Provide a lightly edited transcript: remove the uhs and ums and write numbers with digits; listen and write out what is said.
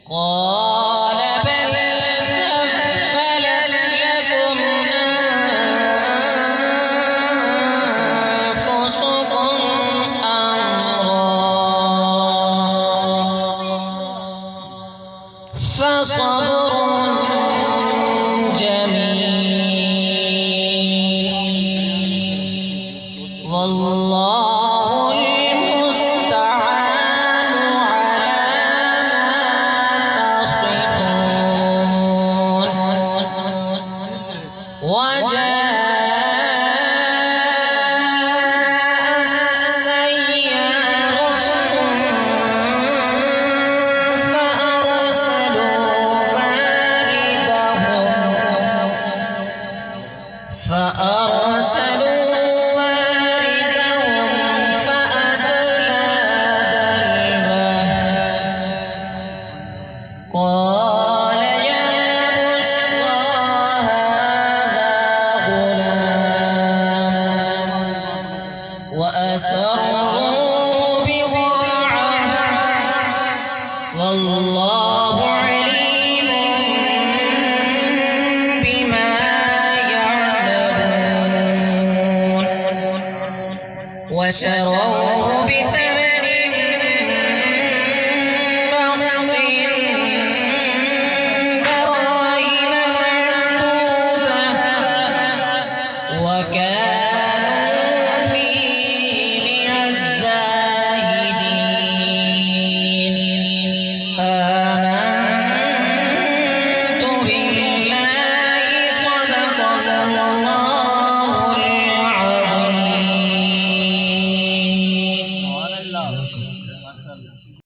قال بل سولت لكم أنفسكم أمرا فصبر جميل والله المستعان وجاءت سيارة فأرسلوا واردهم فأدلى دلوه قال يا بشرى هذا غلام وأسروا بضاعة والله